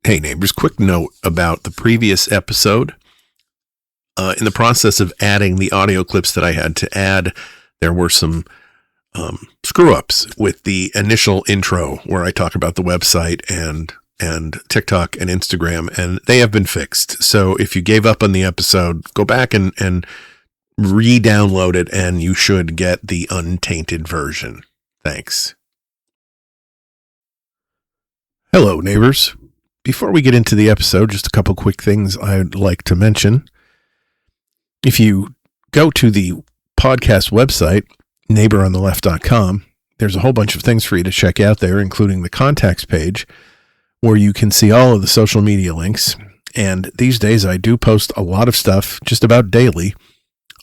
Hey neighbors, quick note about the previous episode. In the process of adding the audio clips that I had to add, there were some screw-ups with the initial intro where I talk about the website and TikTok and Instagram, and they have been fixed. So if you gave up on the episode, go back and re-download it, and you should get the untainted version. Thanks. Hello, neighbors. Before we get into the episode, just a couple quick things I'd like to mention. If you go to the podcast website, neighborontheleft.com, there's a whole bunch of things for you to check out there, including the contacts page, where you can see all of the social media links. And these days I do post a lot of stuff just about daily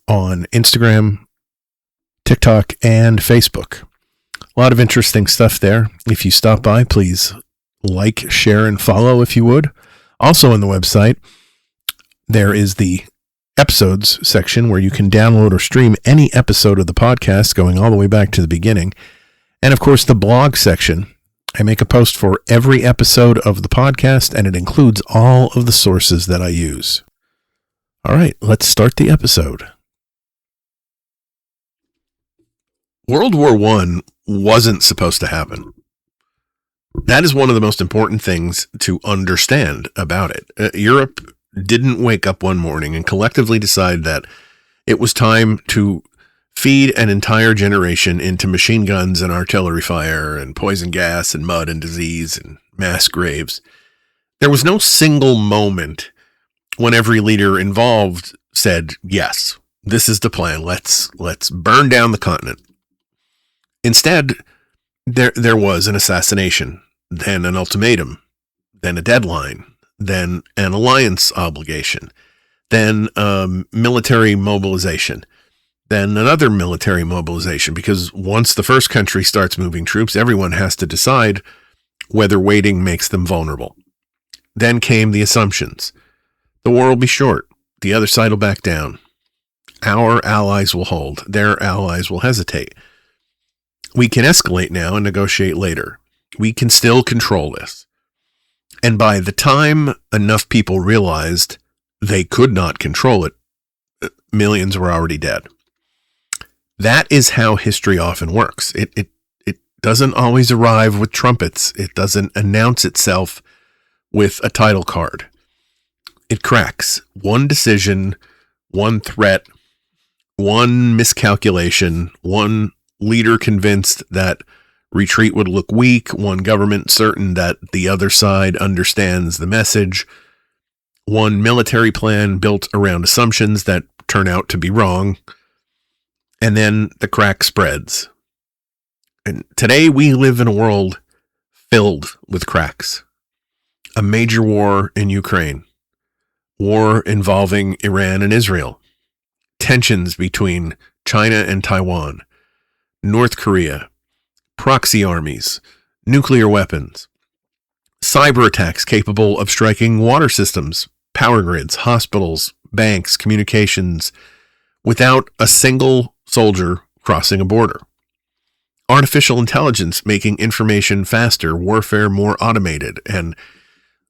on Instagram, TikTok, and Facebook. A lot of interesting stuff there. If you stop by, please like, share, and follow if you would. Also on the website, there is the episodes section where you can download or stream any episode of the podcast going all the way back to the beginning. And of course, the blog section. I make a post for every episode of the podcast, and it includes all of the sources that I use. All right, let's start the episode. World War I wasn't supposed to happen. That is one of the most important things to understand about it. Europe didn't wake up one morning and collectively decide that it was time to feed an entire generation into machine guns and artillery fire and poison gas and mud and disease and mass graves. There was no single moment when every leader involved said, yes, this is the plan. Let's burn down the continent. Instead, there was an assassination, then an ultimatum, then a deadline, then an alliance obligation, then military mobilization, then another military mobilization, because once the first country starts moving troops, everyone has to decide whether waiting makes them vulnerable. Then came the assumptions. The war will be short. The other side will back down. Our allies will hold. Their allies will hesitate. We can escalate now and negotiate later. We can still control this. And by the time enough people realized they could not control it, millions were already dead. That is how history often works. It doesn't always arrive with trumpets. It doesn't announce itself with a title card. It cracks. One decision, one threat, one miscalculation, one leader convinced that retreat would look weak, one government certain that the other side understands the message, one military plan built around assumptions that turn out to be wrong, and then the crack spreads. And today we live in a world filled with cracks. A major war in Ukraine, war involving Iran and Israel, tensions between China and Taiwan, North Korea, proxy armies, nuclear weapons, cyber attacks capable of striking water systems, power grids, hospitals, banks, communications, without a single soldier crossing a border. Artificial intelligence making information faster, warfare more automated, and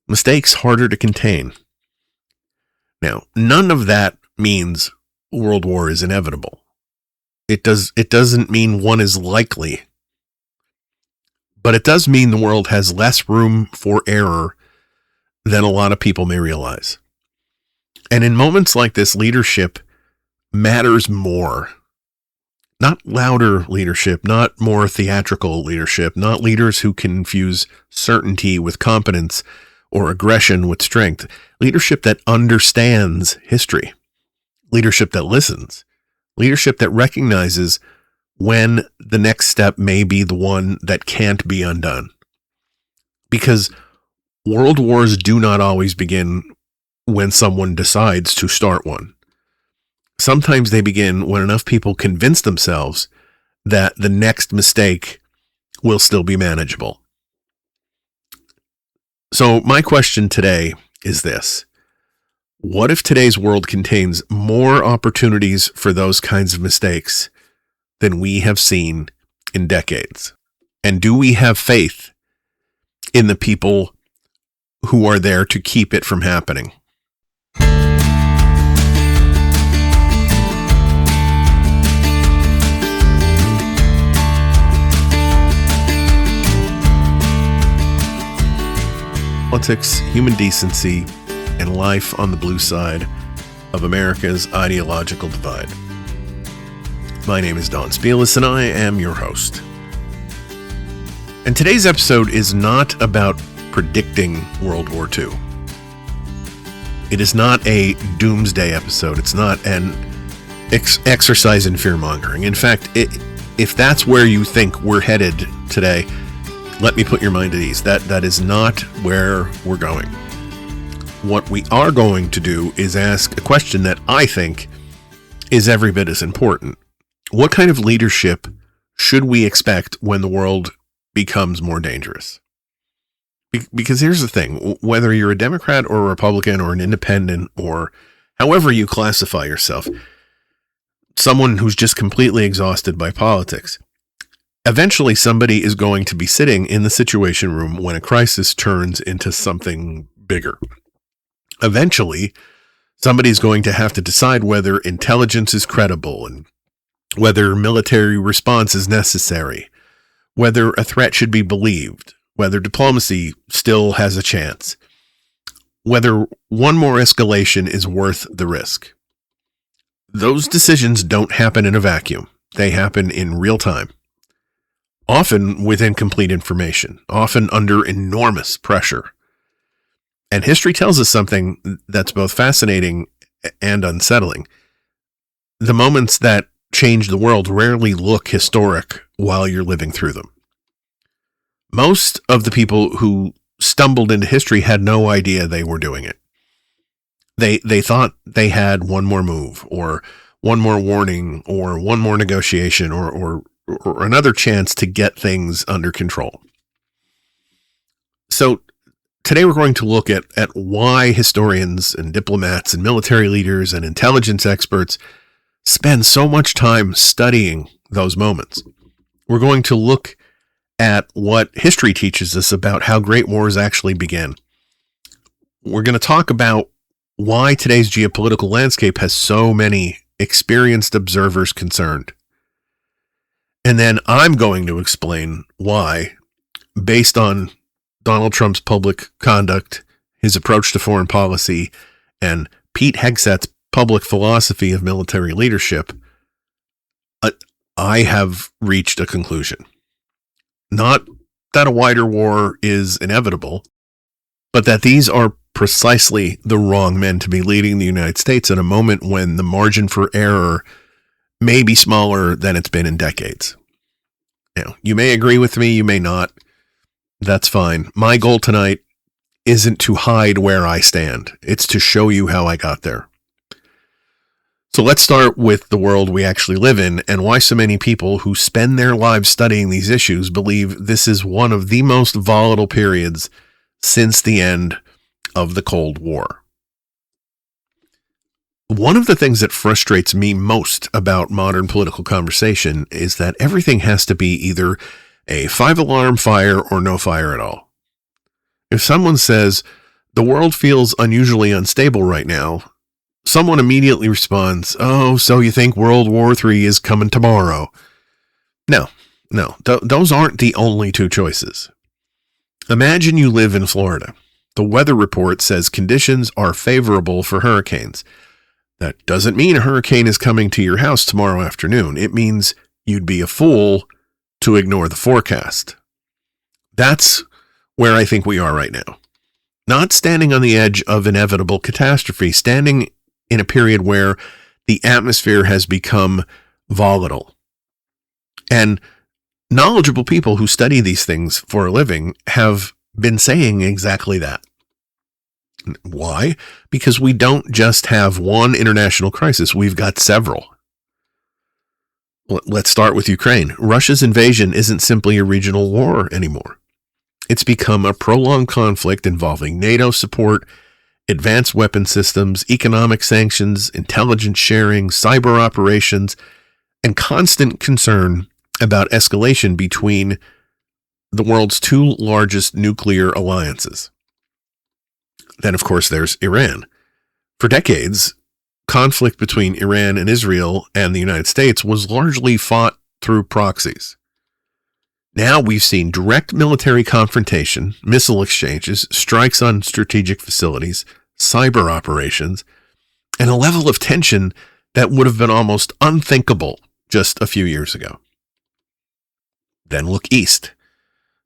mistakes harder to contain. Now, none of that means world war is inevitable. It doesn't mean one is likely. But it does mean the world has less room for error than a lot of people may realize. And in moments like this, leadership matters more. Not louder leadership, not more theatrical leadership, not leaders who confuse certainty with competence or aggression with strength. Leadership that understands history. Leadership that listens. Leadership that recognizes when the next step may be the one that can't be undone. Because world wars do not always begin when someone decides to start one. Sometimes they begin when enough people convince themselves that the next mistake will still be manageable. So my question today is this. What if today's world contains more opportunities for those kinds of mistakes than we have seen in decades? And do we have faith in the people who are there to keep it from happening. Politics, human decency, and life on the blue side of America's ideological divide. My name is Don Spielis, and I am your host. And today's episode is not about predicting World War II. It is not a doomsday episode. It's not an exercise in fear-mongering. In fact, if that's where you think we're headed today, let me put your mind at ease. That is not where we're going. What we are going to do is ask a question that I think is every bit as important. What kind of leadership should we expect when the world becomes more dangerous? Because here's the thing, whether you're a Democrat or a Republican or an independent or however you classify yourself, someone who's just completely exhausted by politics, eventually somebody is going to be sitting in the Situation Room when a crisis turns into something bigger. Eventually, somebody's going to have to decide whether intelligence is credible and whether military response is necessary, whether a threat should be believed, whether diplomacy still has a chance, whether one more escalation is worth the risk. Those decisions don't happen in a vacuum. They happen in real time. Often with incomplete information, often under enormous pressure. And history tells us something that's both fascinating and unsettling. The moments that change the world rarely look historic while you're living through them. Most of the people who stumbled into history had no idea they were doing it. They thought they had one more move, or one more warning, or one more negotiation, or another chance to get things under control. So today we're going to look at why historians and diplomats and military leaders and intelligence experts spend so much time studying those moments. We're going to look at what history teaches us about how great wars actually began. We're going to talk about why today's geopolitical landscape has so many experienced observers concerned. And then I'm going to explain why, based on Donald Trump's public conduct, his approach to foreign policy, and Pete Hegseth's public philosophy of military leadership, I have reached a conclusion. Not that a wider war is inevitable, but that these are precisely the wrong men to be leading the United States at a moment when the margin for error may be smaller than it's been in decades. Now, you may agree with me, you may not. That's fine. My goal tonight isn't to hide where I stand. It's to show you how I got there. So let's start with the world we actually live in and why so many people who spend their lives studying these issues believe this is one of the most volatile periods since the end of the Cold War. One of the things that frustrates me most about modern political conversation is that everything has to be either a 5-alarm fire or no fire at all. If someone says, the world feels unusually unstable right now, someone immediately responds, oh, so you think World War III is coming tomorrow? No, those aren't the only two choices. Imagine you live in Florida. The weather report says conditions are favorable for hurricanes. That doesn't mean a hurricane is coming to your house tomorrow afternoon. It means you'd be a fool to ignore the forecast. That's where I think we are right now. Not standing on the edge of inevitable catastrophe, standing in a period where the atmosphere has become volatile. And knowledgeable people who study these things for a living have been saying exactly that. Why? Because we don't just have one international crisis, we've got several. Let's start with Ukraine. Russia's invasion isn't simply a regional war anymore. It's become a prolonged conflict involving NATO support, advanced weapon systems, economic sanctions, intelligence sharing, cyber operations, and constant concern about escalation between the world's two largest nuclear alliances. Then, of course, there's Iran. For decades, conflict between Iran and Israel and the United States was largely fought through proxies. Now we've seen direct military confrontation, missile exchanges, strikes on strategic facilities, cyber operations, and a level of tension that would have been almost unthinkable just a few years ago. Then look east.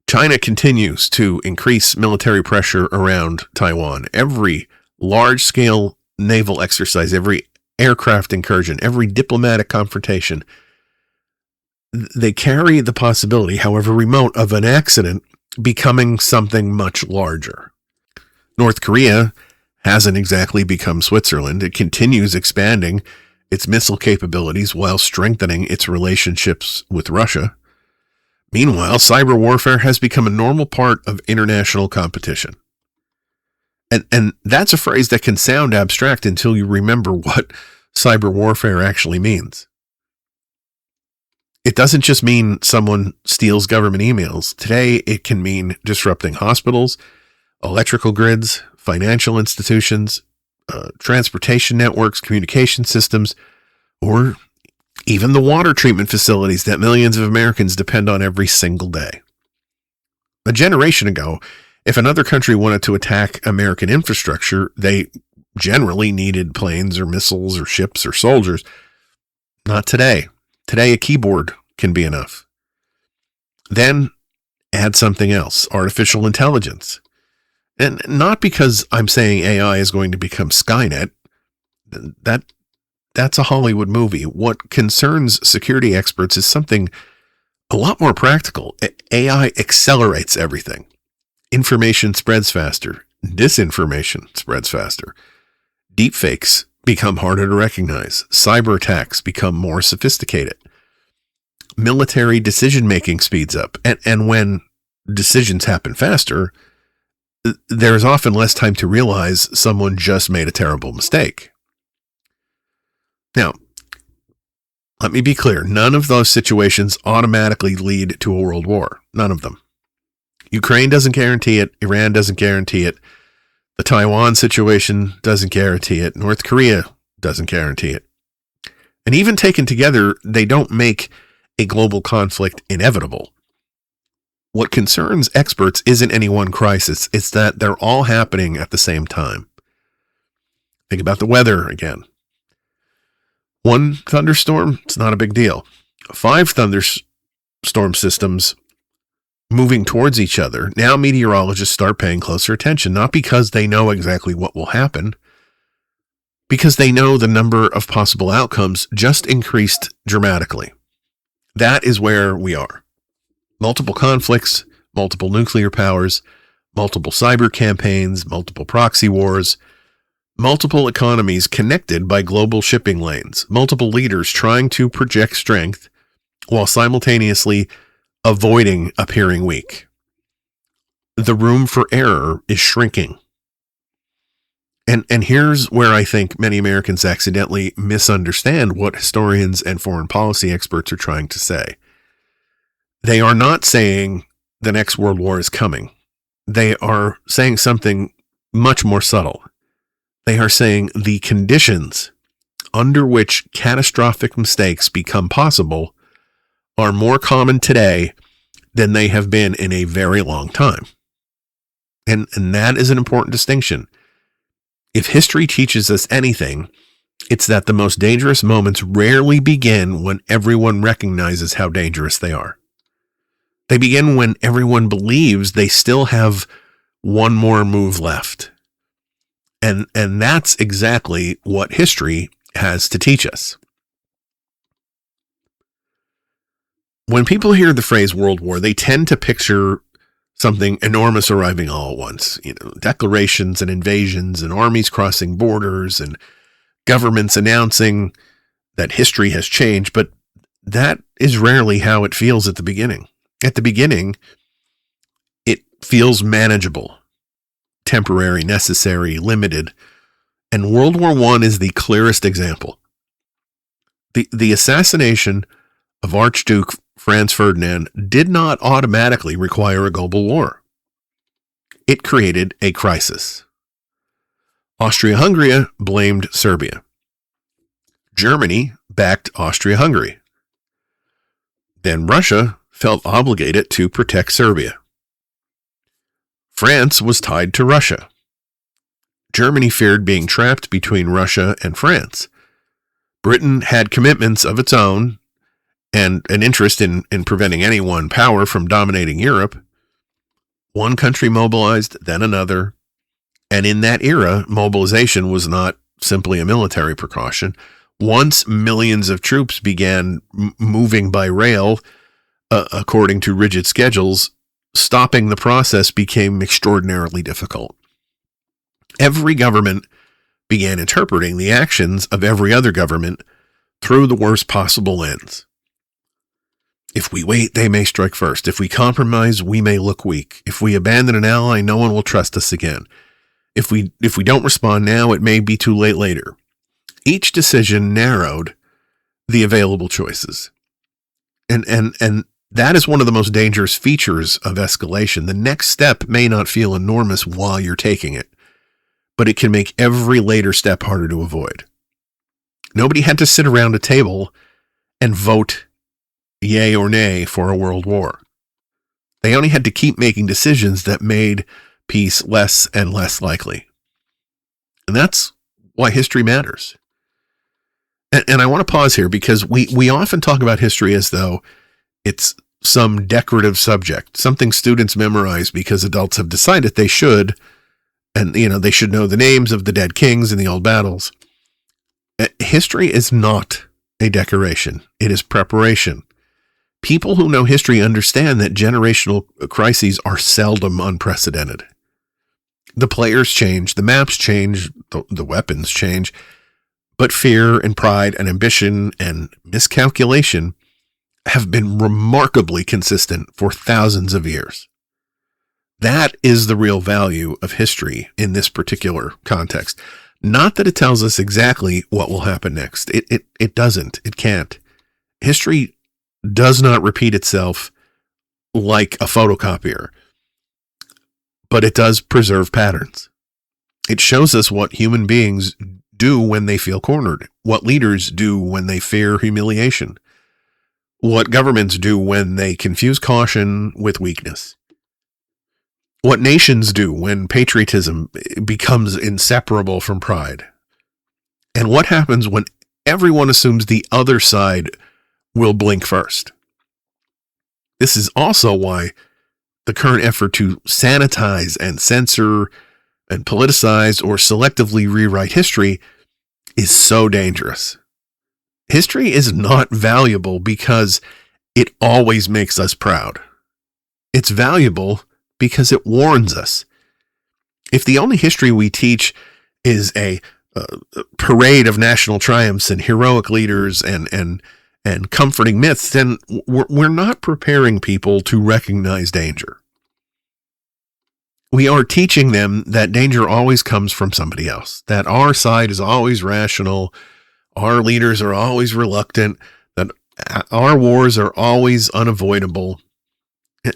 China continues to increase military pressure around Taiwan. Every large-scale naval exercise, every aircraft incursion, every diplomatic confrontation, they carry the possibility, however remote, of an accident becoming something much larger. North Korea hasn't exactly become Switzerland. It continues expanding its missile capabilities while strengthening its relationships with Russia. Meanwhile, cyber warfare has become a normal part of international competition. And that's a phrase that can sound abstract until you remember what cyber warfare actually means. It doesn't just mean someone steals government emails. Today, it can mean disrupting hospitals, electrical grids, financial institutions, transportation networks, communication systems, or even the water treatment facilities that millions of Americans depend on every single day. A generation ago, if another country wanted to attack American infrastructure, they generally needed planes or missiles or ships or soldiers. Not today. Today, a keyboard can be enough. Then add something else, artificial intelligence. And not because I'm saying AI is going to become Skynet. That's a Hollywood movie. What concerns security experts is something a lot more practical. AI accelerates everything. Information spreads faster. Disinformation spreads faster. Deepfakes become harder to recognize. Cyber attacks become more sophisticated. Military decision-making speeds up. And when decisions happen faster, there's often less time to realize someone just made a terrible mistake. Now, let me be clear. None of those situations automatically lead to a world war. None of them. Ukraine doesn't guarantee it. Iran doesn't guarantee it. The Taiwan situation doesn't guarantee it. North Korea doesn't guarantee it. And even taken together, they don't make a global conflict inevitable. What concerns experts isn't any one crisis. It's that they're all happening at the same time. Think about the weather again. One thunderstorm, it's not a big deal. 5 thunderstorm systems moving towards each other. Now meteorologists start paying closer attention, not because they know exactly what will happen, because they know the number of possible outcomes just increased dramatically. That is where we are. Multiple conflicts, multiple nuclear powers, multiple cyber campaigns, multiple proxy wars, multiple economies connected by global shipping lanes, multiple leaders trying to project strength while simultaneously avoiding appearing weak. The room for error is shrinking. And here's where I think many Americans accidentally misunderstand what historians and foreign policy experts are trying to say. They are not saying the next world war is coming. They are saying something much more subtle. They are saying the conditions under which catastrophic mistakes become possible are more common today than they have been in a very long time. And that is an important distinction. If history teaches us anything, it's that the most dangerous moments rarely begin when everyone recognizes how dangerous they are. They begin when everyone believes they still have one more move left. And that's exactly what history has to teach us. When people hear the phrase World War, they tend to picture something enormous arriving all at once. Declarations and invasions and armies crossing borders and governments announcing that history has changed. But that is rarely how it feels at the beginning. At the beginning, it feels manageable, temporary, necessary, limited. And World War I is the clearest example. The assassination of Archduke Franz Ferdinand did not automatically require a global war. It created a crisis. Austria-Hungary blamed Serbia. Germany backed Austria-Hungary. Then Russia felt obligated to protect Serbia. France was tied to Russia. Germany feared being trapped between Russia and France. Britain had commitments of its own and an interest in preventing any one power from dominating Europe. One country mobilized, then another. And in that era, mobilization was not simply a military precaution. Once millions of troops began moving by rail, according to rigid schedules, stopping the process became extraordinarily difficult. Every government began interpreting the actions of every other government through the worst possible lens. If we wait, they may strike first. If we compromise, we may look weak. If we abandon an ally, no one will trust us again. If we don't respond now, it may be too late later. Each decision narrowed the available choices. And that is one of the most dangerous features of escalation. The next step may not feel enormous while you're taking it, but it can make every later step harder to avoid. Nobody had to sit around a table and vote yay or nay for a world war. They only had to keep making decisions that made peace less and less likely. And that's why history matters. And I want to pause here because we often talk about history as though it's some decorative subject, something students memorize because adults have decided they should, and they should know the names of the dead kings and the old battles. History is not a decoration. It is preparation. People who know history understand that generational crises are seldom unprecedented. The players change, the maps change, the weapons change, but fear and pride and ambition and miscalculation have been remarkably consistent for thousands of years. That is the real value of history in this particular context. Not that it tells us exactly what will happen next. It doesn't. It can't. History does not repeat itself like a photocopier, but it does preserve patterns. It shows us what human beings do when they feel cornered, what leaders do when they fear humiliation, what governments do when they confuse caution with weakness, what nations do when patriotism becomes inseparable from pride, and what happens when everyone assumes the other side will blink first. This is also why the current effort to sanitize and censor and politicize or selectively rewrite history is so dangerous. History is not valuable because it always makes us proud. It's valuable because it warns us. If the only history we teach is a parade of national triumphs and heroic leaders and comforting myths, then we're not preparing people to recognize danger. We are teaching them that danger always comes from somebody else, that our side is always rational, our leaders are always reluctant, that our wars are always unavoidable.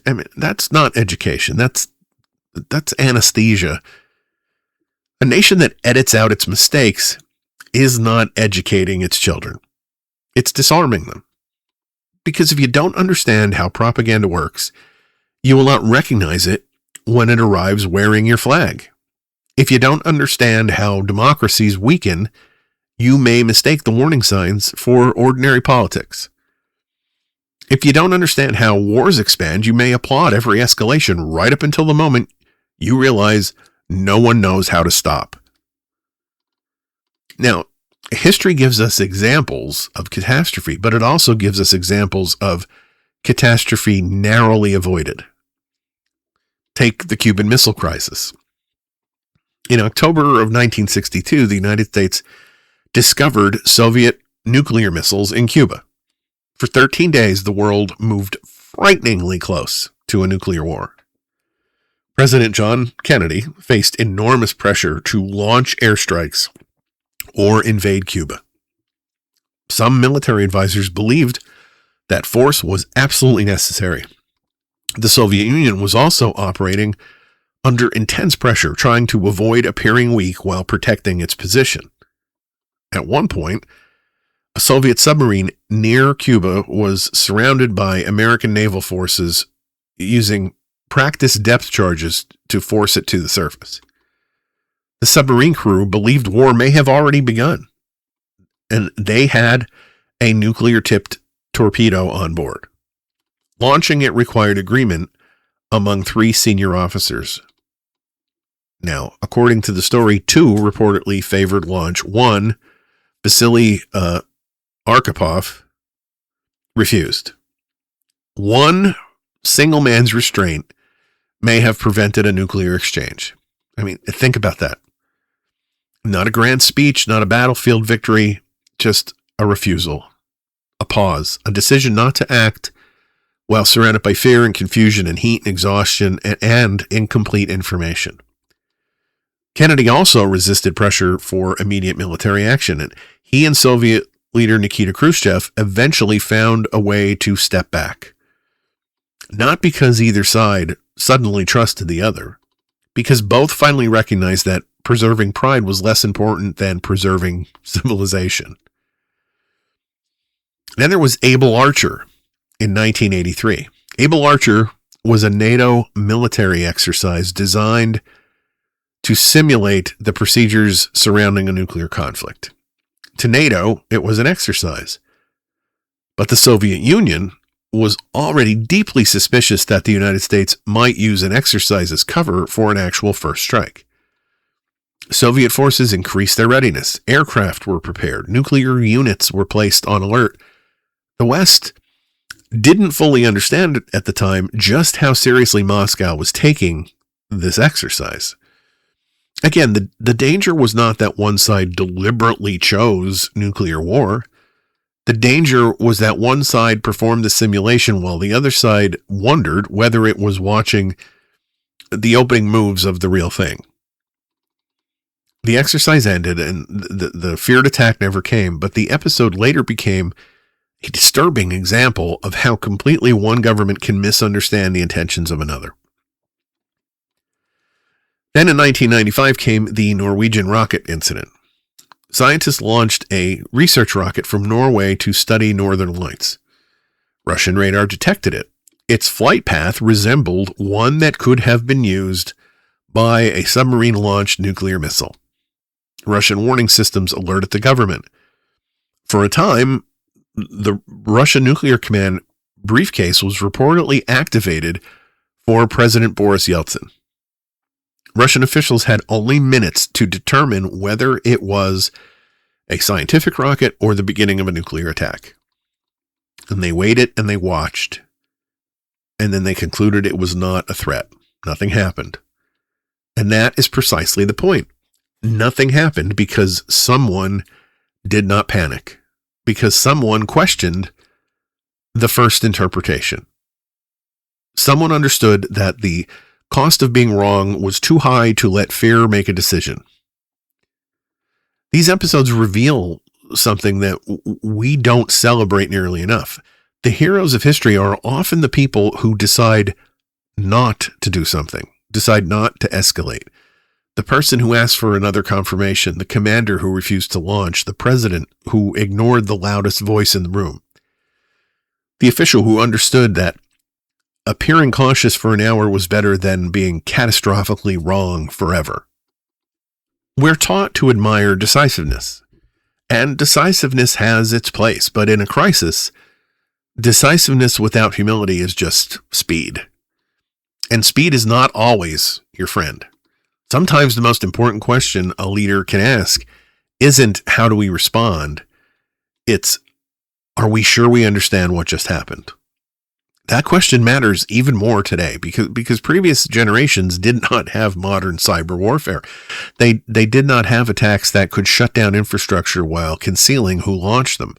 I mean, that's not education. That's anesthesia. A nation that edits out its mistakes is not educating its children. It's disarming them. Because if you don't understand how propaganda works, you will not recognize it when it arrives wearing your flag. If you don't understand how democracies weaken, you may mistake the warning signs for ordinary politics. If you don't understand how wars expand, you may applaud every escalation right up until the moment you realize no one knows how to stop. Now, history gives us examples of catastrophe, but it also gives us examples of catastrophe narrowly avoided. Take the Cuban Missile Crisis. In October of 1962, the United States discovered Soviet nuclear missiles in Cuba. For 13 days, the world moved frighteningly close to a nuclear war. President John Kennedy faced enormous pressure to launch airstrikes or invade Cuba. Some military advisors believed that force was absolutely necessary. The Soviet Union was also operating under intense pressure, trying to avoid appearing weak while protecting its position. At one point, a Soviet submarine near Cuba was surrounded by American naval forces using practice depth charges to force it to the surface. The submarine crew believed war may have already begun, and they had a nuclear-tipped torpedo on board. Launching it required agreement among 3 senior officers. Now, according to the story, 2 reportedly favored launch. 1, Vasily Arkhipov, refused. 1 single man's restraint may have prevented a nuclear exchange. I mean, think about that. Not a grand speech, not a battlefield victory, just a refusal, a pause, a decision not to act while surrounded by fear and confusion and heat and exhaustion and incomplete information. Kennedy also resisted pressure for immediate military action, and he and Soviet leader Nikita Khrushchev eventually found a way to step back. Not because either side suddenly trusted the other, because both finally recognized that preserving pride was less important than preserving civilization. Then there was Able Archer in 1983. Able Archer was a NATO military exercise designed to simulate the procedures surrounding a nuclear conflict. To NATO, it was an exercise. But the Soviet Union was already deeply suspicious that the United States might use an exercise as cover for an actual first strike. Soviet forces increased their readiness. Aircraft were prepared. Nuclear units were placed on alert. The West didn't fully understand at the time just how seriously Moscow was taking this exercise. Again, the danger was not that one side deliberately chose nuclear war. The danger was that one side performed the simulation while the other side wondered whether it was watching the opening moves of the real thing. The exercise ended and the feared attack never came, but the episode later became a disturbing example of how completely one government can misunderstand the intentions of another. Then in 1995 came the Norwegian rocket incident. Scientists launched a research rocket from Norway to study northern lights. Russian radar detected it. Its flight path resembled one that could have been used by a submarine-launched nuclear missile. Russian warning systems alerted the government. For a time, the Russian Nuclear Command briefcase was reportedly activated for President Boris Yeltsin. Russian officials had only minutes to determine whether it was a scientific rocket or the beginning of a nuclear attack. And they waited and they watched. And then they concluded it was not a threat. Nothing happened. And that is precisely the point. Nothing happened because someone did not panic. Because someone questioned the first interpretation. Someone understood that the cost of being wrong was too high to let fear make a decision. These episodes reveal something that we don't celebrate nearly enough. The heroes of history are often the people who decide not to do something, decide not to escalate. The person who asked for another confirmation, the commander who refused to launch, the president who ignored the loudest voice in the room. The official who understood that appearing cautious for an hour was better than being catastrophically wrong forever. We're taught to admire decisiveness, and decisiveness has its place, but in a crisis, decisiveness without humility is just speed. And speed is not always your friend. Sometimes the most important question a leader can ask isn't how do we respond, it's are we sure we understand what just happened? That question matters even more today because previous generations did not have modern cyber warfare. They did not have attacks that could shut down infrastructure while concealing who launched them.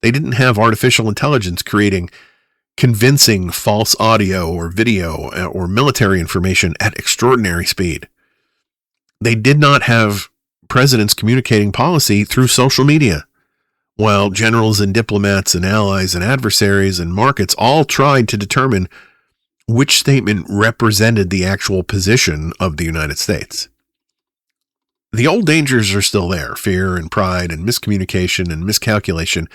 They didn't have artificial intelligence creating convincing false audio or video or military information at extraordinary speed. They did not have presidents communicating policy through social media, while generals and diplomats and allies and adversaries and markets all tried to determine which statement represented the actual position of the United States. The old dangers are still there, fear and pride and miscommunication and miscalculation,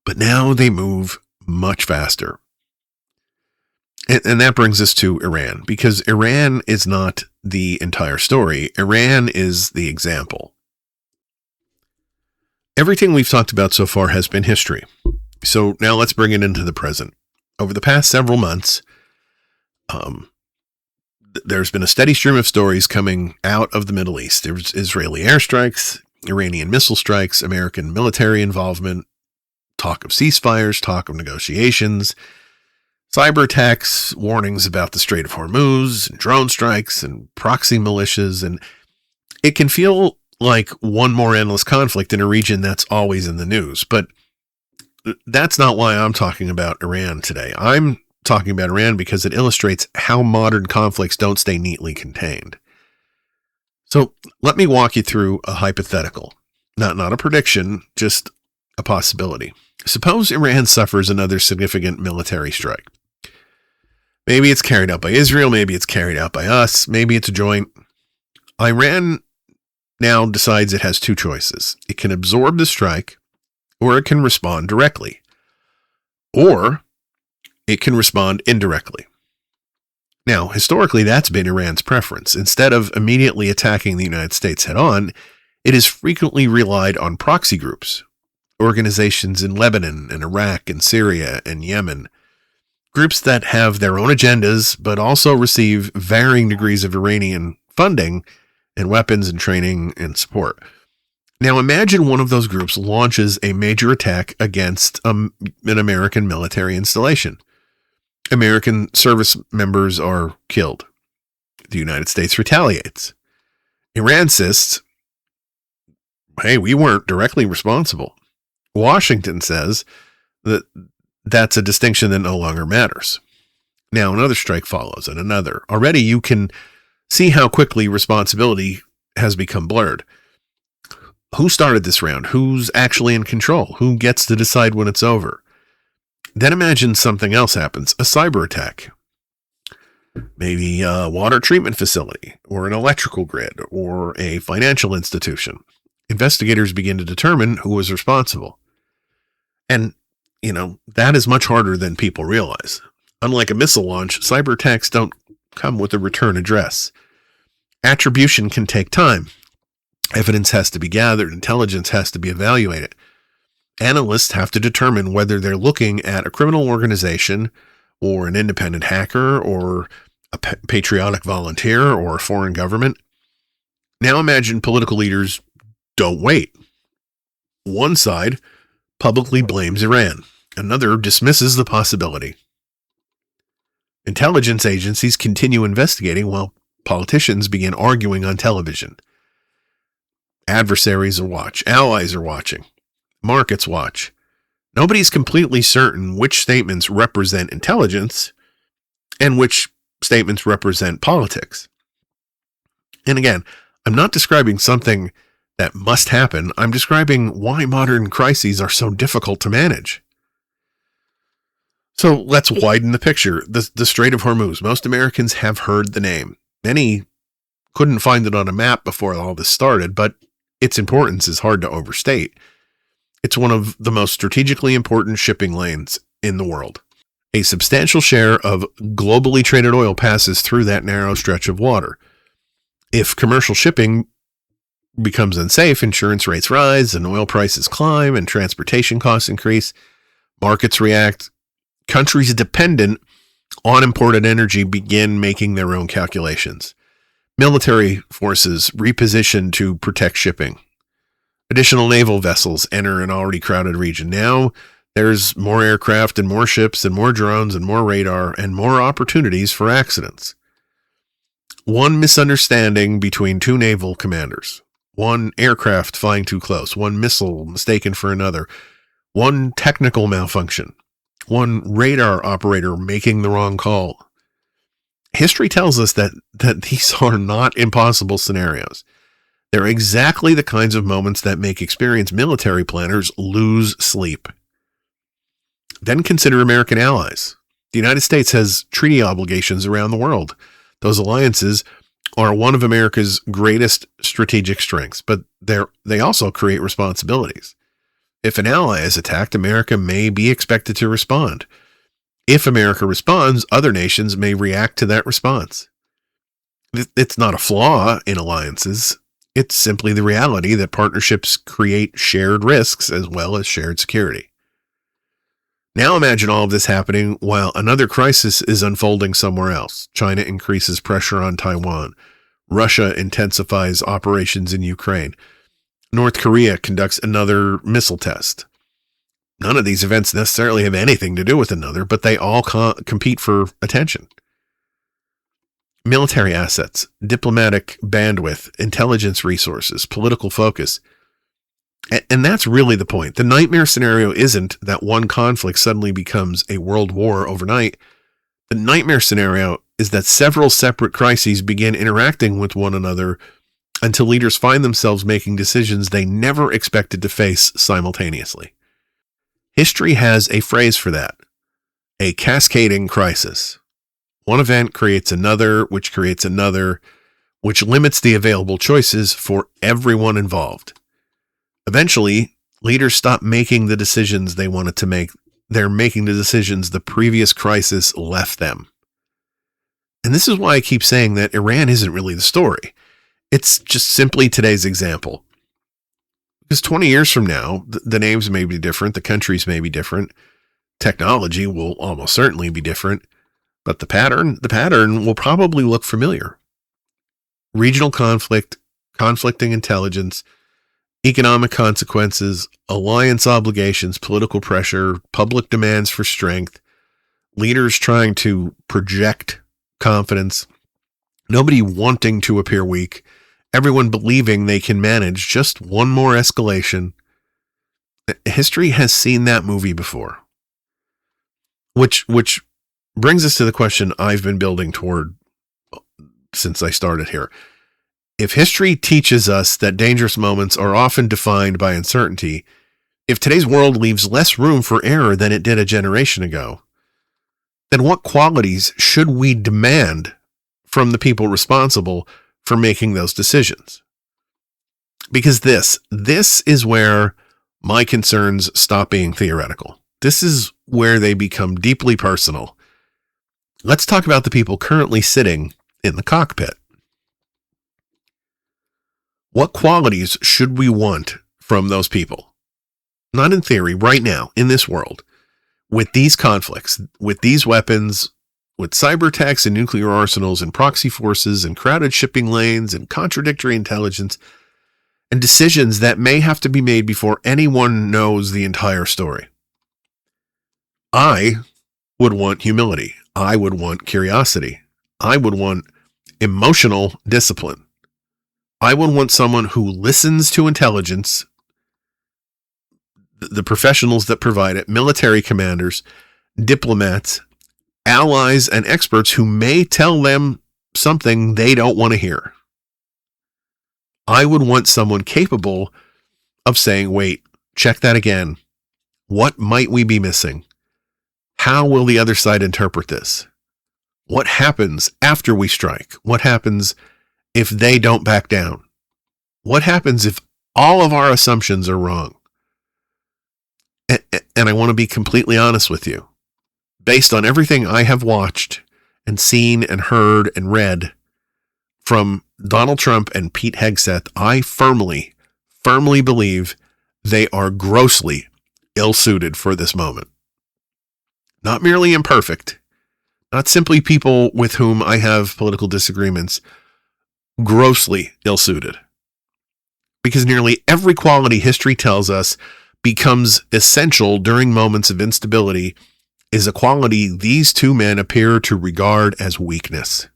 but now they move much faster. And that brings us to Iran, because Iran is not the entire story. Iran is the example. Everything we've talked about so far has been history. So now let's bring it into the present. Over the past several months, there's been a steady stream of stories coming out of the Middle East. There's Israeli airstrikes, Iranian missile strikes, American military involvement, talk of ceasefires, talk of negotiations, cyber attacks, warnings about the Strait of Hormuz, and drone strikes, and proxy militias. And it can feel like one more endless conflict in a region that's always in the news. But that's not why I'm talking about Iran today. I'm talking about Iran because it illustrates how modern conflicts don't stay neatly contained. So let me walk you through a hypothetical, not a prediction, just a possibility. Suppose Iran suffers another significant military strike. Maybe it's carried out by Israel, maybe it's carried out by us, maybe it's a joint. Iran now decides it has two choices. It can absorb the strike, or it can respond directly. Or it can respond indirectly. Now, historically, that's been Iran's preference. Instead of immediately attacking the United States head-on, it has frequently relied on proxy groups, organizations in Lebanon and Iraq and Syria and Yemen, groups that have their own agendas but also receive varying degrees of Iranian funding and weapons and training and support. Now imagine one of those groups launches a major attack against an American military installation. American service members are killed. The United States retaliates. Iran insists, hey, we weren't directly responsible. Washington says that that's a distinction that no longer matters. Now another strike follows and another. Already you can see how quickly responsibility has become blurred. Who started this round? Who's actually in control? Who gets to decide when it's over? Then imagine something else happens, a cyber attack. Maybe a water treatment facility, or an electrical grid, or a financial institution. Investigators begin to determine who was responsible. And, that is much harder than people realize. Unlike a missile launch, cyber attacks don't come with a return address. Attribution can take time. Evidence has to be gathered. Intelligence has to be evaluated. Analysts have to determine whether they're looking at a criminal organization or an independent hacker or a patriotic volunteer or a foreign government. Now imagine political leaders don't wait. One side publicly blames Iran. Another dismisses the possibility. Intelligence agencies continue investigating while politicians begin arguing on television. Adversaries watch. Allies are watching. Markets watch. Nobody's completely certain which statements represent intelligence and which statements represent politics. And again, I'm not describing something that must happen. I'm describing why modern crises are so difficult to manage. So let's widen the picture. The Strait of Hormuz. Most Americans have heard the name. Many couldn't find it on a map before all this started, but its importance is hard to overstate. It's one of the most strategically important shipping lanes in the world. A substantial share of globally traded oil passes through that narrow stretch of water. If commercial shipping becomes unsafe, insurance rates rise and oil prices climb and transportation costs increase. Markets react. Countries dependent on imported energy begin making their own calculations. Military forces reposition to protect shipping. Additional naval vessels enter an already crowded region. Now there's more aircraft and more ships and more drones and more radar and more opportunities for accidents. One misunderstanding between two naval commanders. One aircraft flying too close. One missile mistaken for another. One technical malfunction. One radar operator making the wrong call. History tells us that these are not impossible scenarios. They're exactly the kinds of moments that make experienced military planners lose sleep. Then consider American allies. The United States has treaty obligations around the world. Those alliances are one of America's greatest strategic strengths, but they also create responsibilities. If an ally is attacked, America may be expected to respond. If America responds, other nations may react to that response. It's not a flaw in alliances. It's simply the reality that partnerships create shared risks as well as shared security. Now imagine all of this happening while another crisis is unfolding somewhere else. China increases pressure on Taiwan. Russia intensifies operations in Ukraine. North Korea conducts another missile test. None of these events necessarily have anything to do with another, but they all compete for attention. Military assets, diplomatic bandwidth, intelligence resources, political focus. And that's really the point. The nightmare scenario isn't that one conflict suddenly becomes a world war overnight. The nightmare scenario is that several separate crises begin interacting with one another until leaders find themselves making decisions they never expected to face simultaneously. History has a phrase for that: a cascading crisis. One event creates another, which creates another, which limits the available choices for everyone involved. Eventually, leaders stop making the decisions they wanted to make. They're making the decisions the previous crisis left them. And this is why I keep saying that Iran isn't really the story. It's just simply today's example. Because 20 years from now, the names may be different, the countries may be different, technology will almost certainly be different, but the pattern will probably look familiar. Regional conflict, conflicting intelligence, economic consequences, alliance obligations, political pressure, public demands for strength, leaders trying to project confidence, nobody wanting to appear weak, everyone believing they can manage just one more escalation. History has seen that movie before. Which brings us to the question I've been building toward since I started here. If history teaches us that dangerous moments are often defined by uncertainty, if today's world leaves less room for error than it did a generation ago, then what qualities should we demand from the people responsible for making those decisions? Because this is where my concerns stop being theoretical. This is where they become deeply personal. Let's talk about the people currently sitting in the cockpit. What qualities should we want from those people? Not in theory, right now, in this world, with these conflicts, with these weapons, with cyber attacks and nuclear arsenals and proxy forces and crowded shipping lanes and contradictory intelligence and decisions that may have to be made before anyone knows the entire story. I would want humility. I would want curiosity. I would want emotional discipline. I would want someone who listens to intelligence, the professionals that provide it, military commanders, diplomats, allies, and experts who may tell them something they don't want to hear. I would want someone capable of saying, wait, check that again. What might we be missing? How will the other side interpret this? What happens after we strike? What happens if they don't back down? What happens if all of our assumptions are wrong? And I want to be completely honest with you. Based on everything I have watched and seen and heard and read from Donald Trump and Pete Hegseth, I firmly believe they are grossly ill-suited for this moment. Not merely imperfect, not simply people with whom I have political disagreements, grossly ill-suited. Because nearly every quality history tells us becomes essential during moments of instability is a quality these two men appear to regard as weakness.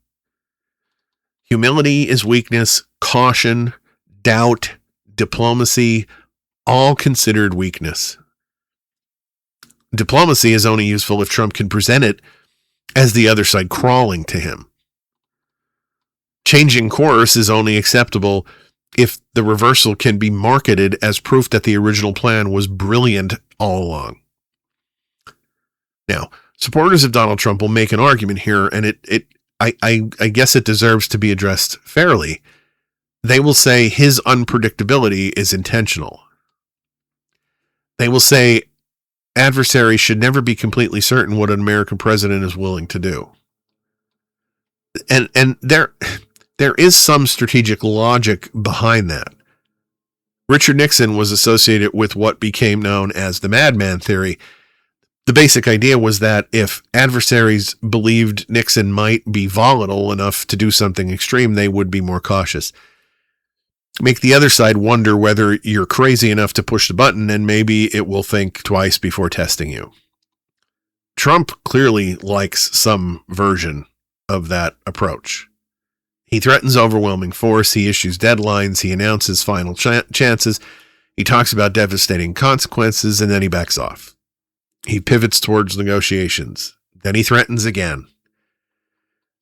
Humility is weakness, caution, doubt, diplomacy, all considered weakness. Diplomacy is only useful if Trump can present it as the other side crawling to him. Changing course is only acceptable if the reversal can be marketed as proof that the original plan was brilliant all along. Now, Supporters of Donald Trump will make an argument here, and I guess it deserves to be addressed fairly. They will say his unpredictability is intentional. They will say adversaries should never be completely certain what an American president is willing to do. And there is some strategic logic behind that. Richard Nixon was associated with what became known as the madman theory. The basic idea was that if adversaries believed Nixon might be volatile enough to do something extreme, they would be more cautious. Make the other side wonder whether you're crazy enough to push the button, and maybe it will think twice before testing you. Trump clearly likes some version of that approach. He threatens overwhelming force, he issues deadlines, he announces final chances, he talks about devastating consequences, and then he backs off. He pivots towards negotiations. Then he threatens again.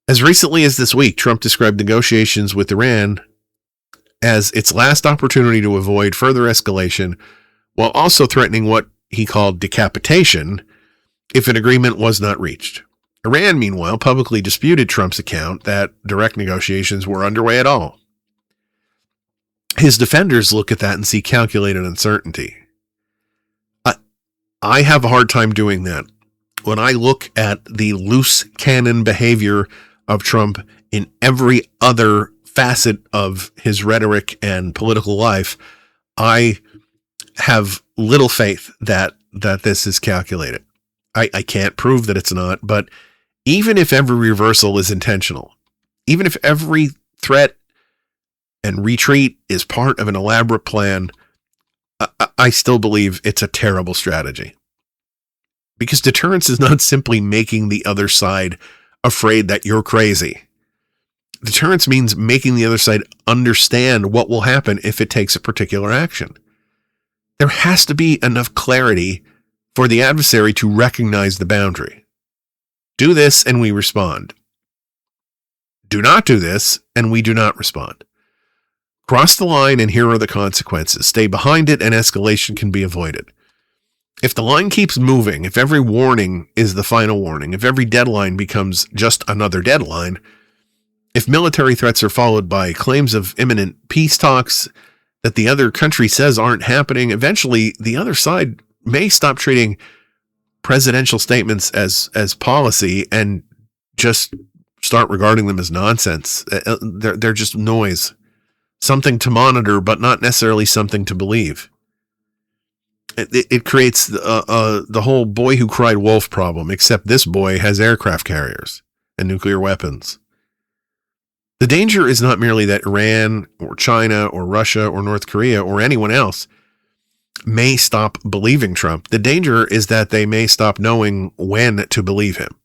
As recently as this week, Trump described negotiations with Iran as its last opportunity to avoid further escalation, while also threatening what he called decapitation if an agreement was not reached. Iran, meanwhile, publicly disputed Trump's account that direct negotiations were underway at all. His defenders look at that and see calculated uncertainty. I have a hard time doing that. When I look at the loose cannon behavior of Trump in every other facet of his rhetoric and political life, I have little faith that this is calculated. I can't prove that it's not, but even if every reversal is intentional, even if every threat and retreat is part of an elaborate plan, I still believe it's a terrible strategy. Because deterrence is not simply making the other side afraid that you're crazy. Deterrence means making the other side understand what will happen if it takes a particular action. There has to be enough clarity for the adversary to recognize the boundary. Do this and we respond. Do not do this and we do not respond. Cross the line and here are the consequences. Stay behind it and escalation can be avoided. If the line keeps moving, if every warning is the final warning, if every deadline becomes just another deadline, if military threats are followed by claims of imminent peace talks that the other country says aren't happening, eventually the other side may stop treating presidential statements as policy and just start regarding them as nonsense. They're just noise, something to monitor, but not necessarily something to believe. It creates the whole boy who cried wolf problem, except this boy has aircraft carriers and nuclear weapons. The danger is not merely that Iran or China or Russia or North Korea or anyone else may stop believing Trump. The danger is that they may stop knowing when to believe him.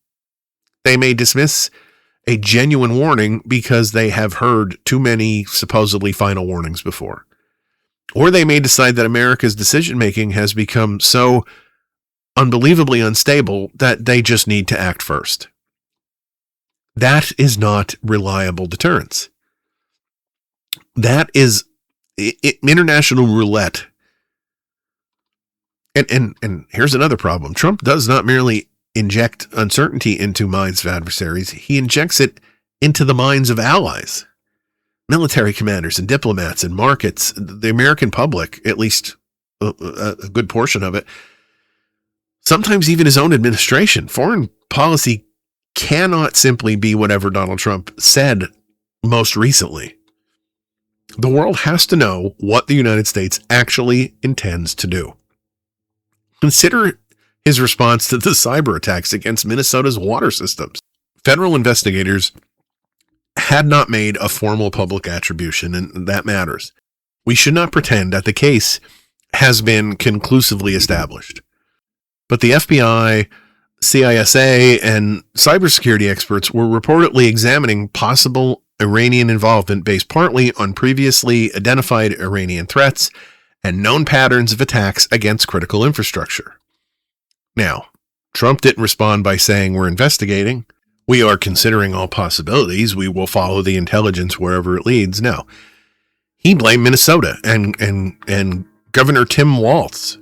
They may dismiss a genuine warning because they have heard too many supposedly final warnings before. Or they may decide that America's decision-making has become so unbelievably unstable that they just need to act first. That is not reliable deterrence. That is international roulette. And here's another problem. Trump does not merely inject uncertainty into minds of adversaries. He injects it into the minds of allies, military commanders and diplomats and markets, the American public, at least a good portion of it, sometimes even his own administration. Foreign policy cannot simply be whatever Donald Trump said most recently. The world has to know what the United States actually intends to do. Consider his response to the cyber attacks against Minnesota's water systems. Federal investigators had not made a formal public attribution, and that matters. We should not pretend that the case has been conclusively established. But the FBI, CISA, and cybersecurity experts were reportedly examining possible Iranian involvement based partly on previously identified Iranian threats and known patterns of attacks against critical infrastructure. Now, Trump didn't respond by saying we're investigating. We are considering all possibilities. We will follow the intelligence wherever it leads. No. He blamed Minnesota and Governor Tim Walz.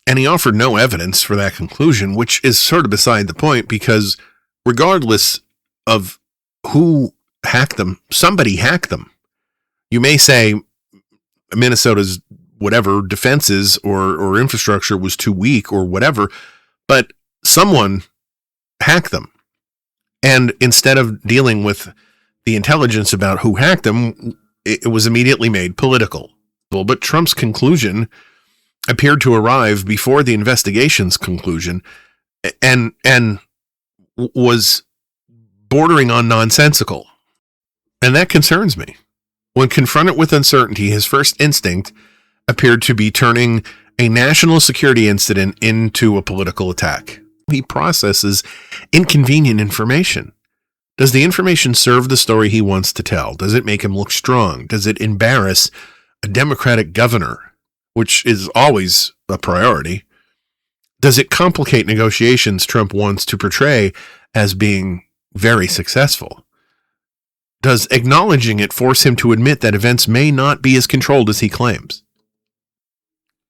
And he offered no evidence for that conclusion, which is sort of beside the point, because regardless of who hacked them, somebody hacked them. You may say Minnesota's whatever defenses or infrastructure was too weak or whatever, but someone hacked them. And instead of dealing with the intelligence about who hacked them, it was immediately made political. But Trump's conclusion appeared to arrive before the investigation's conclusion and was bordering on nonsensical. And that concerns me. When confronted with uncertainty, his first instinct appeared to be turning a national security incident into a political attack. He processes inconvenient information. Does the information serve the story he wants to tell? Does it make him look strong? Does it embarrass a Democratic governor, which is always a priority? Does it complicate negotiations Trump wants to portray as being very successful? Does acknowledging it force him to admit that events may not be as controlled as he claims?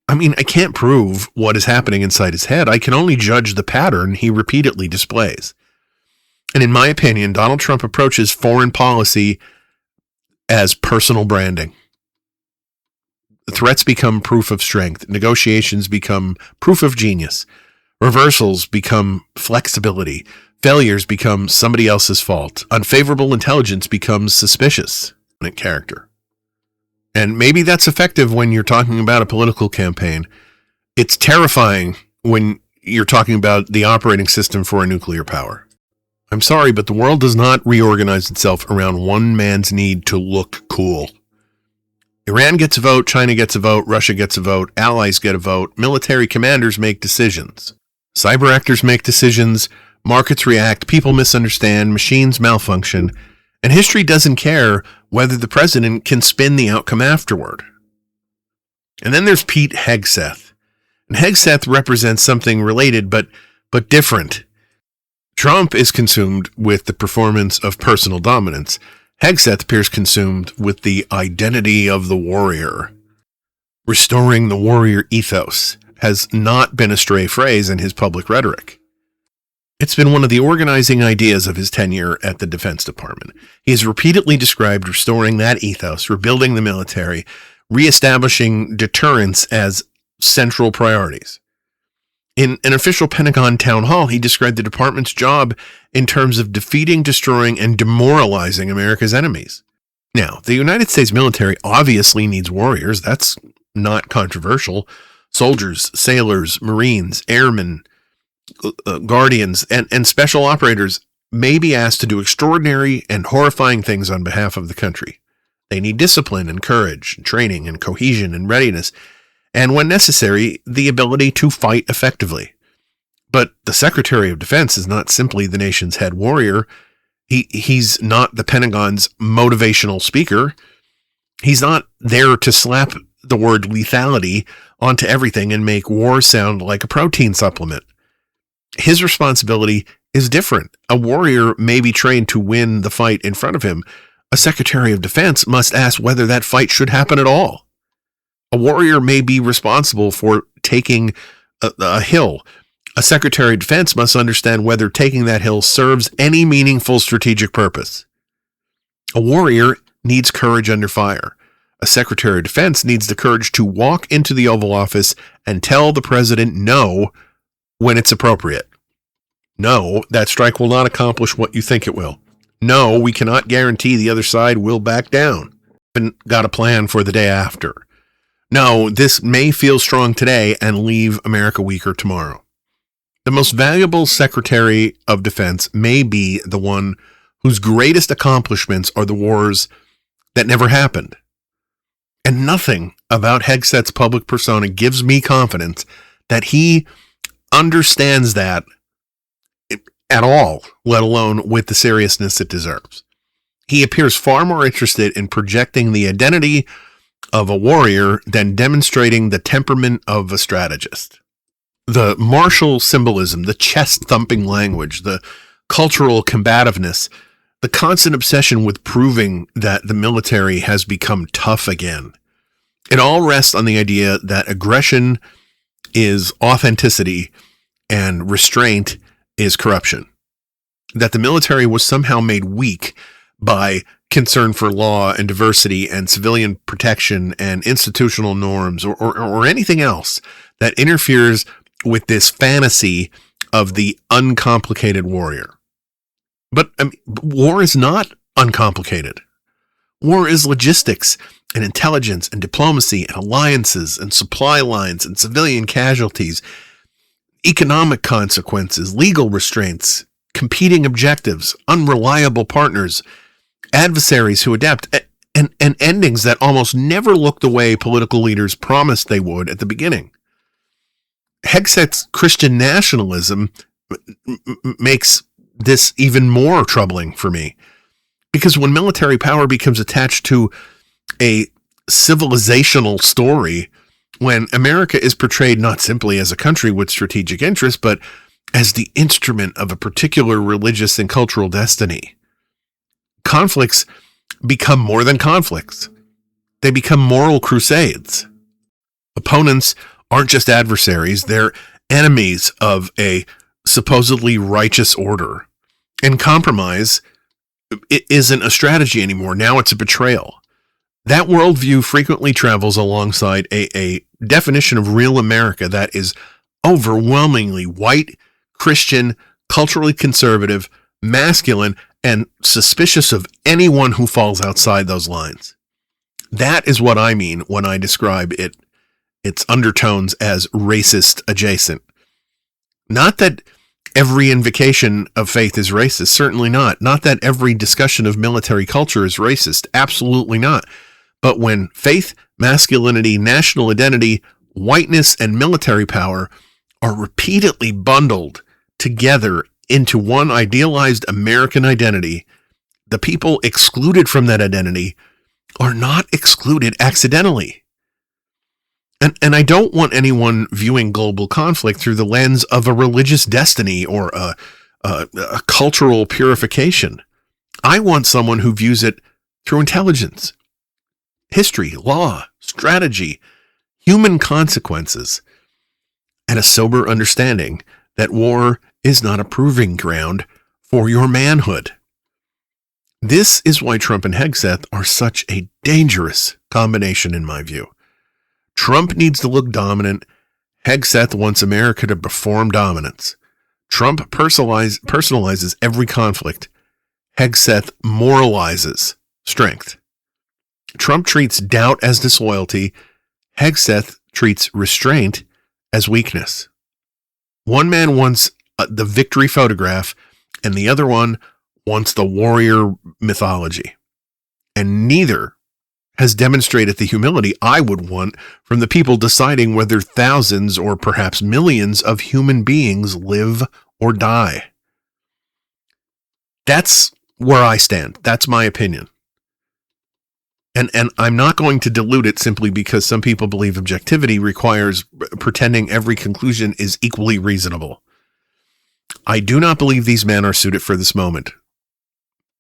I mean, I can't prove what is happening inside his head. I can only judge the pattern he repeatedly displays. And in my opinion, Donald Trump approaches foreign policy as personal branding. Threats become proof of strength. Negotiations become proof of genius. Reversals become flexibility. Failures become somebody else's fault. Unfavorable intelligence becomes suspicious character. And maybe that's effective when you're talking about a political campaign. It's terrifying when you're talking about the operating system for a nuclear power. I'm sorry, but the world does not reorganize itself around one man's need to look cool. Iran gets a vote, China gets a vote, Russia gets a vote, allies get a vote, military commanders make decisions. Cyber actors make decisions, markets react, people misunderstand, machines malfunction, and history doesn't care whether the president can spin the outcome afterward. And then there's Pete Hegseth. And Hegseth represents something related but different. Trump is consumed with the performance of personal dominance. Hegseth appears consumed with the identity of the warrior. Restoring the warrior ethos has not been a stray phrase in his public rhetoric. It's been one of the organizing ideas of his tenure at the Defense Department. He has repeatedly described restoring that ethos, rebuilding the military, reestablishing deterrence as central priorities. In an official Pentagon town hall, he described the department's job in terms of defeating, destroying, and demoralizing America's enemies. Now, the United States military obviously needs warriors. That's not controversial. Soldiers, sailors, Marines, airmen, guardians, and special operators may be asked to do extraordinary and horrifying things on behalf of the country. They need discipline and courage, and training and cohesion and readiness, and when necessary, the ability to fight effectively. But the Secretary of Defense is not simply the nation's head warrior. He's not the Pentagon's motivational speaker. He's not there to slap the word lethality onto everything and make war sound like a protein supplement. His responsibility is different. A warrior may be trained to win the fight in front of him. A Secretary of Defense must ask whether that fight should happen at all. A warrior may be responsible for taking a hill. A Secretary of Defense must understand whether taking that hill serves any meaningful strategic purpose. A warrior needs courage under fire. A Secretary of Defense needs the courage to walk into the Oval Office and tell the president no when it's appropriate. No, that strike will not accomplish what you think it will. No, we cannot guarantee the other side will back down. Haven't got a plan for the day after. No, this may feel strong today and leave America weaker tomorrow. The most valuable Secretary of Defense may be the one whose greatest accomplishments are the wars that never happened. And nothing about Hegseth's public persona gives me confidence that he understands that at all, let alone with the seriousness it deserves. He appears far more interested in projecting the identity of a warrior than demonstrating the temperament of a strategist. The martial symbolism, the chest-thumping language, the cultural combativeness, the constant obsession with proving that the military has become tough again. It all rests on the idea that aggression is authenticity and restraint is corruption. That the military was somehow made weak by concern for law and diversity and civilian protection and institutional norms or anything else that interferes with this fantasy of the uncomplicated warrior. But war is not uncomplicated. War is logistics and intelligence and diplomacy and alliances and supply lines and civilian casualties, economic consequences, legal restraints, competing objectives, unreliable partners, adversaries who adapt, and endings that almost never look the way political leaders promised they would at the beginning. Hegseth's Christian nationalism makes this even more troubling for me, because when military power becomes attached to a civilizational story, when America is portrayed not simply as a country with strategic interests, but as the instrument of a particular religious and cultural destiny, conflicts become more than conflicts. They become moral crusades. Opponents aren't just adversaries, they're enemies of a supposedly righteous order. And compromise isn't a strategy anymore. Now it's a betrayal. That worldview frequently travels alongside a definition of real America that is overwhelmingly white, Christian, culturally conservative, masculine, and suspicious of anyone who falls outside those lines. That is what I mean when I describe its undertones as racist adjacent. Not that every invocation of faith is racist, certainly not. Not that every discussion of military culture is racist, absolutely not. But when faith, masculinity, national identity, whiteness, and military power are repeatedly bundled together into one idealized American identity, the people excluded from that identity are not excluded accidentally. And I don't want anyone viewing global conflict through the lens of a religious destiny or a cultural purification. I want someone who views it through intelligence, history, law, strategy, human consequences, and a sober understanding that war is not a proving ground for your manhood. This is why Trump and Hegseth are such a dangerous combination in my view. Trump needs to look dominant. Hegseth wants America to perform dominance. Trump personalizes every conflict. Hegseth moralizes strength. Trump treats doubt as disloyalty. Hegseth treats restraint as weakness. One man wants the victory photograph, and the other one wants the warrior mythology. And neither has demonstrated the humility I would want from the people deciding whether thousands or perhaps millions of human beings live or die. That's where I stand. That's my opinion. And I'm not going to dilute it simply because some people believe objectivity requires pretending every conclusion is equally reasonable. I do not believe these men are suited for this moment.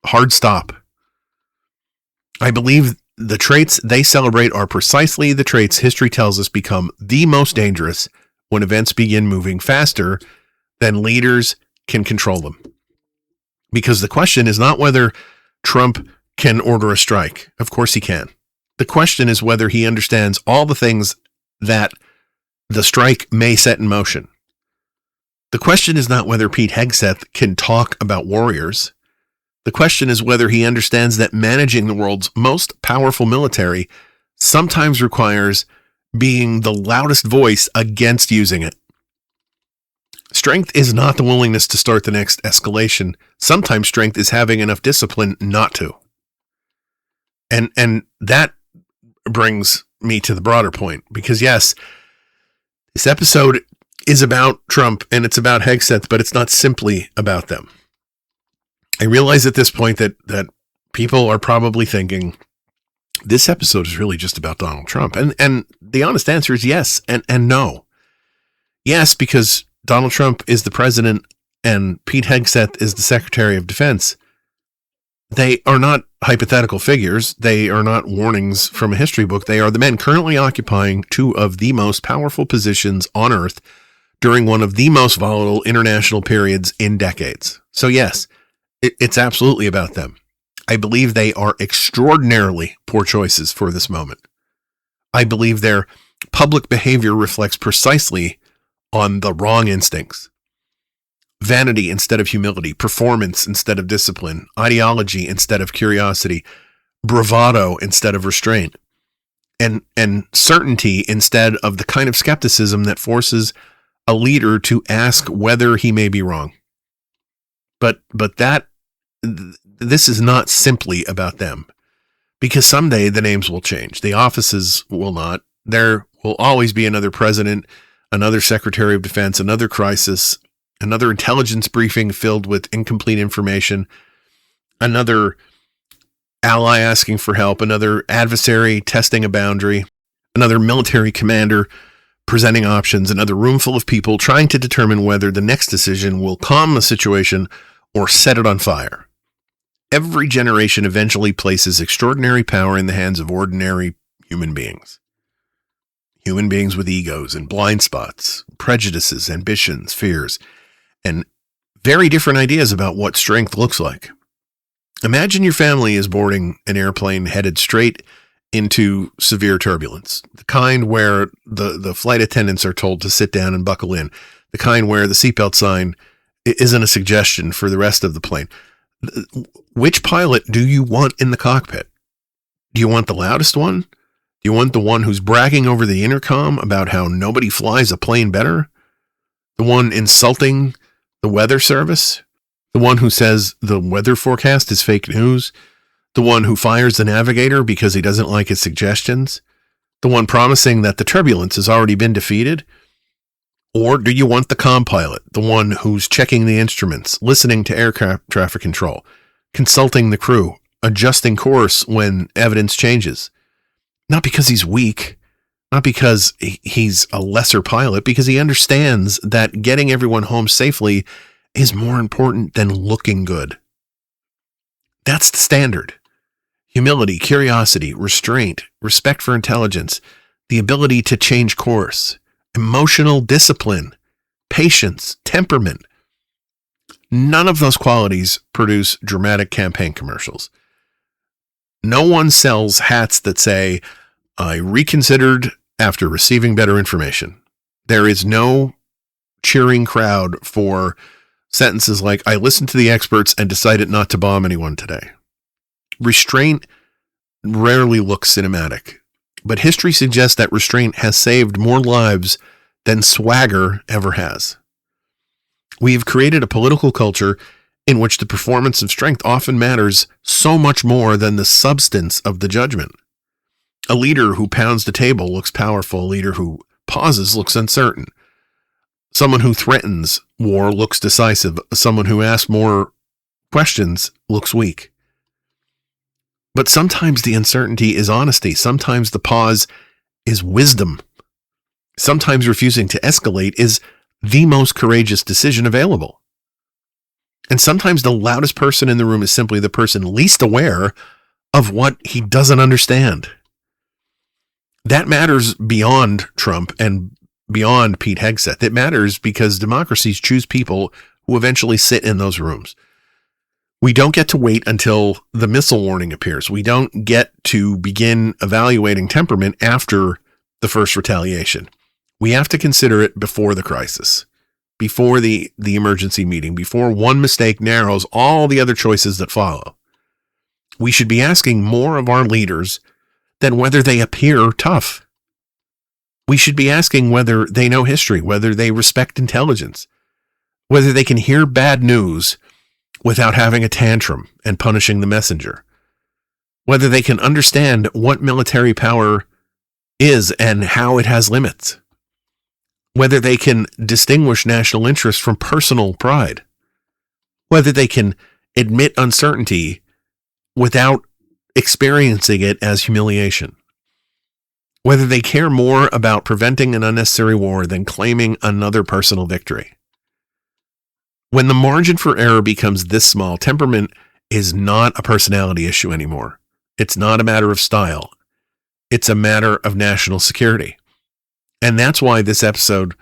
Hard stop. I believe the traits they celebrate are precisely the traits history tells us become the most dangerous when events begin moving faster than leaders can control them. Because the question is not whether Trump can order a strike. Of course he can. The question is whether he understands all the things that the strike may set in motion. The question is not whether Pete Hegseth can talk about warriors. The question is whether he understands that managing the world's most powerful military sometimes requires being the loudest voice against using it. Strength is not the willingness to start the next escalation. Sometimes strength is having enough discipline not to. And that brings me to the broader point, because yes, this episode is about Trump and it's about Hegseth, but it's not simply about them. I realize at this point that people are probably thinking this episode is really just about Donald Trump. And the honest answer is yes and no. Yes, because Donald Trump is the president and Pete Hegseth is the Secretary of Defense. They are not hypothetical figures. They are not warnings from a history book. They are the men currently occupying two of the most powerful positions on Earth during one of the most volatile international periods in decades. So yes, it's absolutely about them. I believe they are extraordinarily poor choices for this moment. I believe their public behavior reflects precisely on the wrong instincts. Vanity instead of humility, performance instead of discipline, ideology instead of curiosity, bravado instead of restraint, and certainty instead of the kind of skepticism that forces a leader to ask whether he may be wrong. But this is not simply about them, because someday the names will change. The offices will not. There will always be another president, another secretary of defense, another crisis, another intelligence briefing filled with incomplete information, another ally asking for help, another adversary testing a boundary, another military commander presenting options, another room full of people trying to determine whether the next decision will calm the situation or set it on fire. Every generation eventually places extraordinary power in the hands of ordinary human beings. Human beings with egos and blind spots, prejudices, ambitions, fears, and very different ideas about what strength looks like. Imagine your family is boarding an airplane headed straight into severe turbulence, the kind where the flight attendants are told to sit down and buckle in, the kind where the seatbelt sign isn't a suggestion for the rest of the plane. Which pilot do you want in the cockpit? Do you want the loudest one? Do you want the one who's bragging over the intercom about how nobody flies a plane better? The one insulting the weather service? The one who says the weather forecast is fake news? The one who fires the navigator because he doesn't like his suggestions? The one promising that the turbulence has already been defeated? Or do you want the comm pilot, the one who's checking the instruments, listening to aircraft traffic control, consulting the crew, adjusting course when evidence changes? Not because he's weak, not because he's a lesser pilot, because he understands that getting everyone home safely is more important than looking good. That's the standard. Humility, curiosity, restraint, respect for intelligence, the ability to change course, emotional discipline, patience, temperament. None of those qualities produce dramatic campaign commercials. No one sells hats that say, "I reconsidered after receiving better information." There is no cheering crowd for sentences like, "I listened to the experts and decided not to bomb anyone today." Restraint rarely looks cinematic, but history suggests that restraint has saved more lives than swagger ever has. We have created a political culture in which the performance of strength often matters so much more than the substance of the judgment. A leader who pounds the table looks powerful. A leader who pauses looks uncertain. Someone who threatens war looks decisive. Someone who asks more questions looks weak. But sometimes the uncertainty is honesty. Sometimes the pause is wisdom. Sometimes refusing to escalate is the most courageous decision available. And sometimes the loudest person in the room is simply the person least aware of what he doesn't understand. That matters beyond Trump and beyond Pete Hegseth. It matters because democracies choose people who eventually sit in those rooms. We don't get to wait until the missile warning appears. We don't get to begin evaluating temperament after the first retaliation. We have to consider it before the crisis, before the emergency meeting, before one mistake narrows all the other choices that follow. We should be asking more of our leaders than whether they appear tough. We should be asking whether they know history, whether they respect intelligence, whether they can hear bad news without having a tantrum and punishing the messenger, whether they can understand what military power is and how it has limits, whether they can distinguish national interest from personal pride, whether they can admit uncertainty without experiencing it as humiliation, whether they care more about preventing an unnecessary war than claiming another personal victory. When the margin for error becomes this small, temperament is not a personality issue anymore. It's not a matter of style. It's a matter of national security. And that's why this episode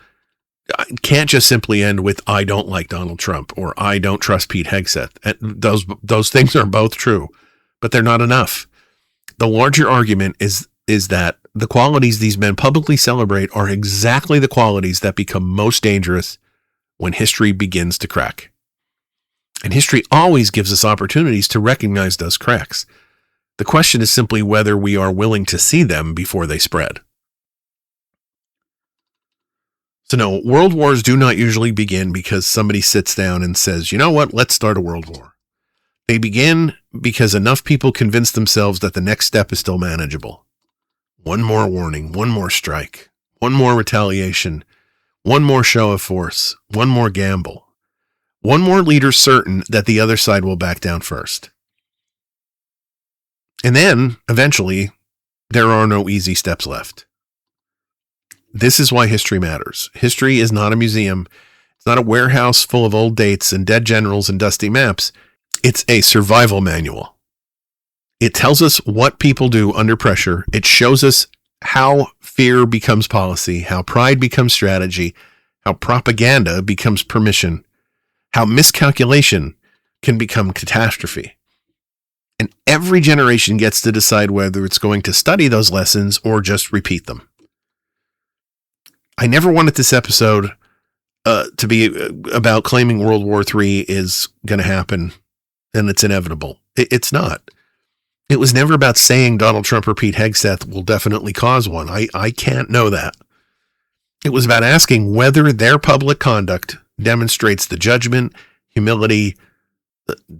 can't just simply end with, I don't like Donald Trump, or I don't trust Pete Hegseth. And those things are both true, but they're not enough. The larger argument is that the qualities these men publicly celebrate are exactly the qualities that become most dangerous when history begins to crack. And history always gives us opportunities to recognize those cracks. The question is simply whether we are willing to see them before they spread. So no, world wars do not usually begin because somebody sits down and says, you know what, let's start a world war. They begin because enough people convince themselves that the next step is still manageable. One more warning, one more strike, one more retaliation, one more show of force, one more gamble, one more leader certain that the other side will back down first. And then, eventually, there are no easy steps left. This is why history matters. History is not a museum. It's not a warehouse full of old dates and dead generals and dusty maps. It's a survival manual. It tells us what people do under pressure. It shows us how fear becomes policy, how pride becomes strategy, how propaganda becomes permission, how miscalculation can become catastrophe. And every generation gets to decide whether it's going to study those lessons or just repeat them. I never wanted this episode to be about claiming World War III is going to happen and it's inevitable. It's not. It was never about saying Donald Trump or Pete Hegseth will definitely cause one. I can't know that. It was about asking whether their public conduct demonstrates the judgment, humility,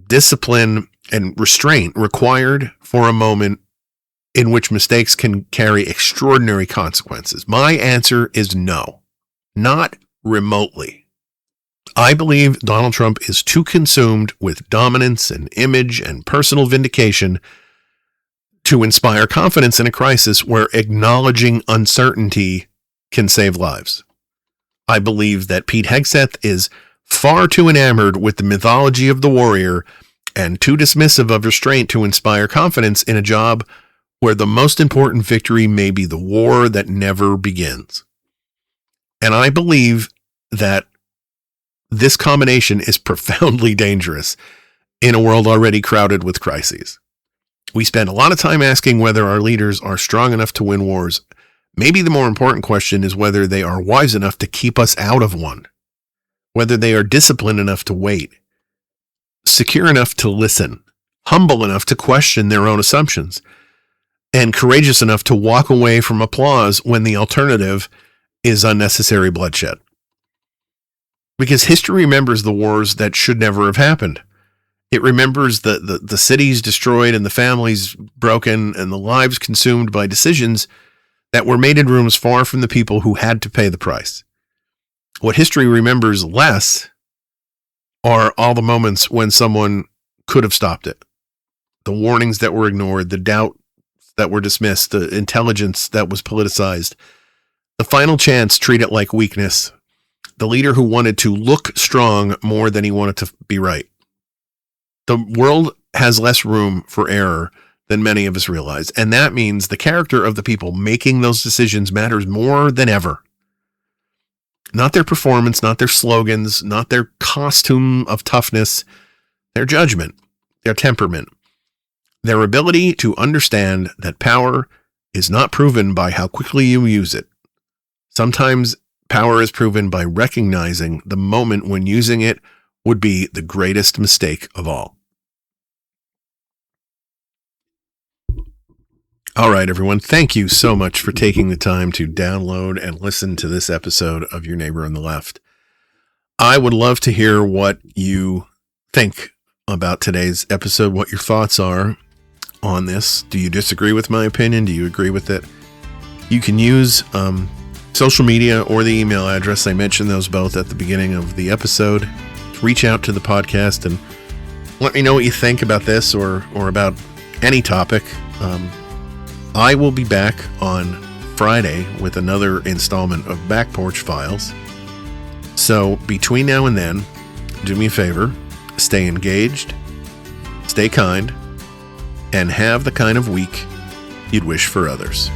discipline, and restraint required for a moment in which mistakes can carry extraordinary consequences. My answer is no, not remotely. I believe Donald Trump is too consumed with dominance and image and personal vindication to inspire confidence in a crisis where acknowledging uncertainty can save lives. I believe that Pete Hegseth is far too enamored with the mythology of the warrior and too dismissive of restraint to inspire confidence in a job where the most important victory may be the war that never begins. And I believe that this combination is profoundly dangerous in a world already crowded with crises. We spend a lot of time asking whether our leaders are strong enough to win wars. Maybe the more important question is whether they are wise enough to keep us out of one, whether they are disciplined enough to wait, secure enough to listen, humble enough to question their own assumptions, and courageous enough to walk away from applause when the alternative is unnecessary bloodshed. Because history remembers the wars that should never have happened. It remembers the cities destroyed and the families broken and the lives consumed by decisions that were made in rooms far from the people who had to pay the price. What history remembers less are all the moments when someone could have stopped it. The warnings that were ignored, the doubt that were dismissed, the intelligence that was politicized, the final chance treated like weakness, the leader who wanted to look strong more than he wanted to be right. The world has less room for error than many of us realize, and that means the character of the people making those decisions matters more than ever. Not their performance, not their slogans, not their costume of toughness, their judgment, their temperament, their ability to understand that power is not proven by how quickly you use it. Sometimes power is proven by recognizing the moment when using it would be the greatest mistake of all. All right, everyone. Thank you so much for taking the time to download and listen to this episode of Your Neighbor on the Left. I would love to hear what you think about today's episode, what your thoughts are on this. Do you disagree with my opinion? Do you agree with it? You can use social media or the email address. I mentioned those both at the beginning of the episode. Reach out to the podcast and let me know what you think about this or about any topic. I will be back on Friday with another installment of Back Porch Files. So between now and then, do me a favor, stay engaged, stay stay kind, and have the kind of week you'd wish for others.